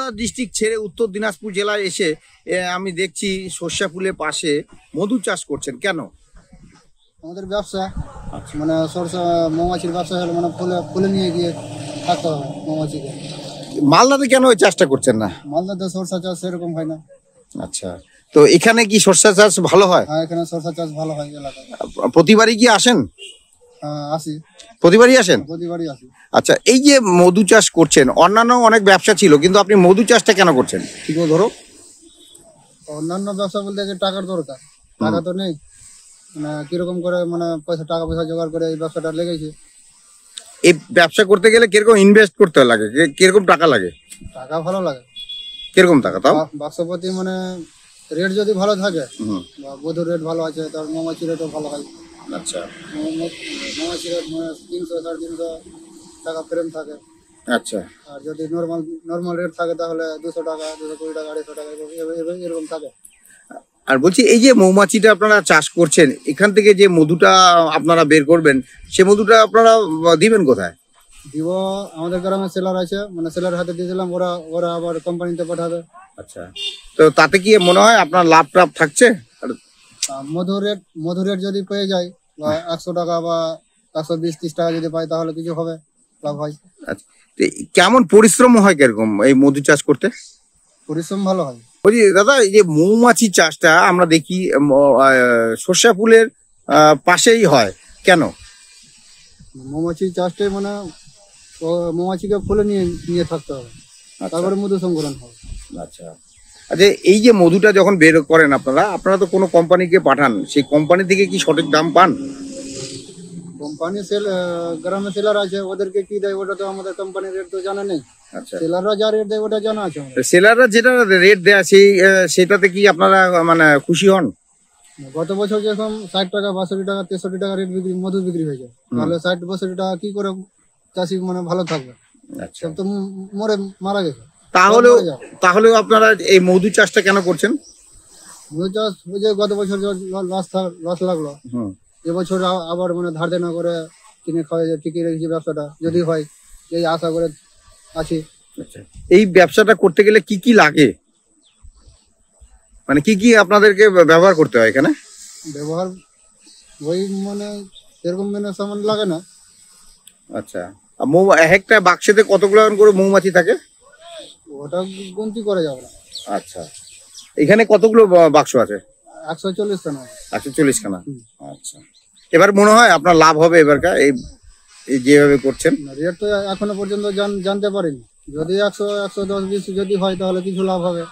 Nowda district ছেড়ে উত্তর দিনাজপুর জেলায় এসে আমি দেখছি সর্ষা ফুলের পাশে মধু চাষ করছেন, কেন? আমাদের ব্যবসা মানে সরষা মৌমাছির ব্যবসা হলে মানে ফুলে ফুলে নিয়ে গিয়ে থাকতে হবে মৌমাছিকে। মালদাতে কেন ওই চাষটা করছেন না? মালদাতে সরষা চাষ সেরকম হয় না। আচ্ছা, তো এখানে কি সর্ষা চাষ ভালো হয়? হ্যাঁ, এখানে সরষা চাষ ভালো হয় এলাকায়। প্রতিবারই কি আসেন? হ্যাঁ, আসি, প্রতিবারই আসেন? প্রতিবারই আসি। আচ্ছা, এই যে মধু চাষ করছেন, অন্যান্য অনেক ব্যবসা ছিল, কিন্তু আপনি মধু চাষটা কেন করছেন? ঠিক মতো ধরো। অন্যান্য ব্যবসা বলতে গেলে টাকার দরকার, টাকা তো নেই, মানে কিরকম করে মানে টাকা পয়সা জোগাড় করে এই ব্যবসাটা লেগেছে। এই ব্যবসা করতে গেলে কিরকম ইনভেস্ট করতে লাগে, কিরকম টাকা লাগে? টাকা ভালো লাগে, কিরকম টাকা তাও? বাক্সপতি মানে রেট যদি ভালো থাকে হুম। বা মধুর রেট ভালো আছে, তার মৌমাছি রেটও ভালো হয়। আচ্ছা মৌমাছি রেট মানে 300-350 টাকা ফ্রেম থাকে। আচ্ছা। আর যদি নর্মাল রেট থাকে তাহলে 200 টাকা, 220 টাকা, 250 টাকা এরকম থাকে। আর বলছি, এই যে মৌমাছিটা আপনারা চাষ করছেন, এখান থেকে যে মধুটা আপনারা বের করবেন, সে মধুটা আপনারা দিবেন কোথায়? দিব, আমাদের গ্রামে সেলার আছে, মানে সেলার হাতে দিয়ে দিলাম, ওরা আবার কোম্পানিতে পাঠাবে। আচ্ছা, তো তাতে কি মনে হয় আপনার লাভ টাভ থাকছে? মধুর রেট যদি পেয়ে যায় বা 100 টাকা বা 120-30 টাকা যদি পাই তাহলে কিছু হবে, লাভ হয়। আচ্ছা, তো কেমন পরিশ্রম হয় কিরকম এই মধু চাষ করতে? পরিশ্রম ভালো হয়। বলছি দাদা, এই যে মৌমাছি চাষটা আমরা দেখি সর্ষা ফুলের পাশেই হয়, কেন? মৌমাছি চাষটাই মানে মৌমাছিকে ফুলে নিয়ে নিয়ে থাকতে হবে, তারপরে মধু সংগ্রহণ হবে। আচ্ছা আচ্ছা, এই যে মধুটা যখন বের করেন আপনারা তো কোনো কোম্পানিকে পাঠান, সেই কোম্পানি থেকে কি সঠিক দাম পান? কোম্পানি গ্রামে সেলার আছে, ওদেরকে কি দেয় ওটা তো আমাদের কোম্পানির রেট তো জানা নেই। আচ্ছা, সেলাররা যা রেট দেয় ওটা জানা আছে আমাদের। সেলাররা যেটা রেট দেয় সেটাতে কি আপনারা মানে খুশি হন? গত বছর যখন 60 টাকা, 62 টাকা, 63 টাকা রেট মধু বিক্রি হয়েছে, তাহলে 60-62 টাকা কি করে চাষি মানে ভালো থাকবে? আচ্ছা, সব তো মারা গেছে। তাহলেও আপনারা এই মধু চাষটা কেন করছেন? মধু চাষ ওই যে গত বছর লস লাগলো, এবছর আবার মানে ধার দেনা করে কিনে খাওয়া যায়, টিকিয়ে রেখেছি ব্যবসাটা, যদি হয় এই আশা করে আছি। আচ্ছা, এই ব্যবসাটা করতে গেলে কি কি লাগে, মানে কি কি আপনাদেরকে ব্যবহার করতে হয় এখানে? ব্যবহার ওই মানে এরকম মানে সামান লাগে না। আচ্ছা, একটা বাক্সেতে কতগুলো করে মৌমাছি থাকে? ওটা গুনতি করে যাবে না। আচ্ছা, এখানে কতগুলো বাক্স আছে? 140 খানা। 140 খানা। আচ্ছা, এবার মনে হয় আপনার লাভ হবে এবারকার এই যেভাবে করছেন? রেট তো এখনো পর্যন্ত জানতে পারিনি, যদি 100-110-20 যদি হয় তাহলে কিছু লাভ হবে।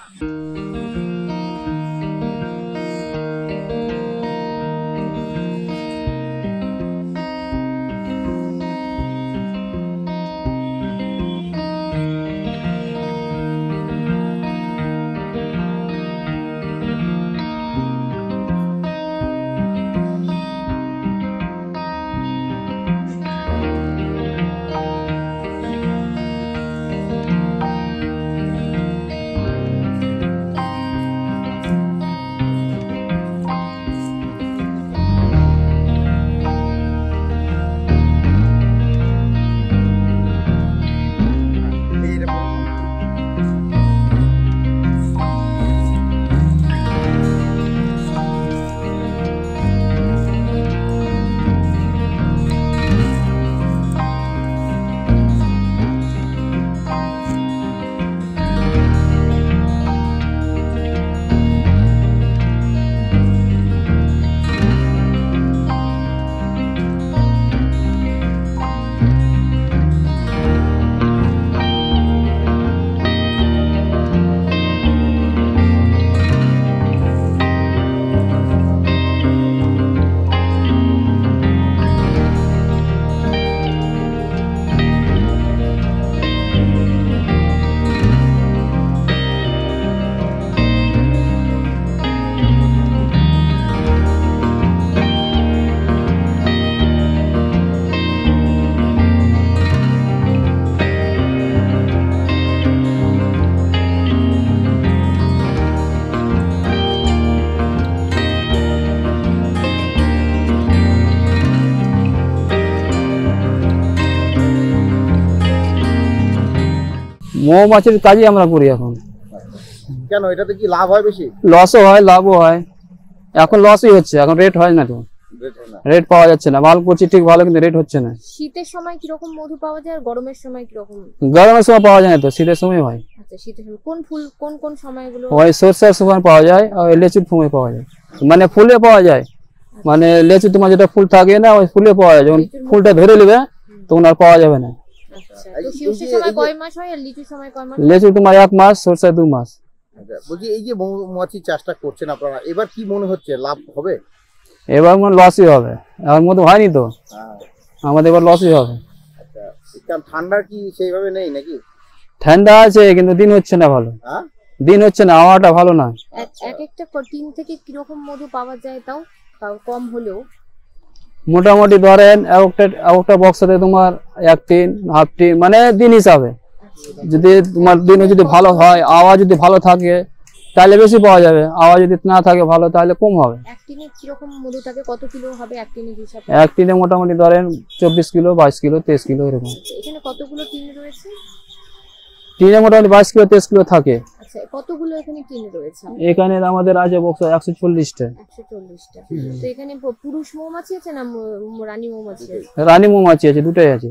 মৌমাছির কাজই আমরা করি এখন। কেন, এটাতে কি লাভ হয় বেশি? লসও হয় লাভও হয়, এখন লসই হচ্ছে, এখন রেট হয় না তো, রেট পাওয়া যাচ্ছে না, মাল করছি ঠিক ভালো কিন্তু রেট হচ্ছে না। শীতের সময় কিরকম মধু পাওয়া যায় আর গরমের সময় কিরকম? গরমের সময় পাওয়া যায় না তো, শীতের সময় হয়। আচ্ছা, শীতের সময় কোন ফুল কোন সময়গুলো? ওই সরষের সময় পাওয়া যায় আর লেচুর সময় পাওয়া যায়, মানে ফুলে পাওয়া যায়, মানে লেচু তোমার যেটা ফুল থাকে না ওই ফুলে পাওয়া যায়, যখন ফুলটা ধরে নেবে তখন আর পাওয়া যাবে না। আচ্ছা, তো সরষের সময় কয় মাস হয় আর লিচুর সময় কয় মাস? লেচু তোমার 1 মাস, সরষে 2 মাস। বলছি এই যে মৌমাছি চাষটা করছেন আপনারা, এবার কি মনে হচ্ছে লাভ হবে? এবার মনে লসই হবে, এবার মতো হয়নি তো, আমাদের এবার লসই হবে। আচ্ছা, কারণ ঠান্ডা কি সেইভাবে নেই নাকি? ঠান্ডা আছে কিন্তু দিন হচ্ছে না ভালো, দিন হচ্ছে না, আবহাওয়াটা ভালো না। এক একটা টিন থেকে কিরকম মধু পাওয়া যায় তাও কম হলেও? মোটামুটি ধরেন একটা বক্সে তোমার 1 টিন, হাফ টিন, মানে দিন হিসাবে। যদি তোমার দিনে যদি ভালো হয়, আওয়াজ যদি ভালো থাকে তাহলে বেশি পাওয়া যাবে, আওয়াজ যদি না থাকে ভালো তাহলে কম হবে। এক টিনে কিরকম মধু থাকে, কত কিলো হবে এক টিনের হিসাবে? 1 টিনে মোটামুটি ধরেন 24 কিলো, 22 কিলো, 23 কিলো এরকম। এখানে কতগুলো টিন রয়েছে? টিনে মোটামুটি 22 কিলো 23 কিলো থাকে। আচ্ছা, কতগুলো এখানে টিন রয়েছে? এখানে আমাদের আছে বক্স 140টা। 140টা। তো এখানে পুরুষ মৌমাছি আছে না রানী মৌমাছি আছে? রানী মৌমাছি আছে, দুটাই আছে।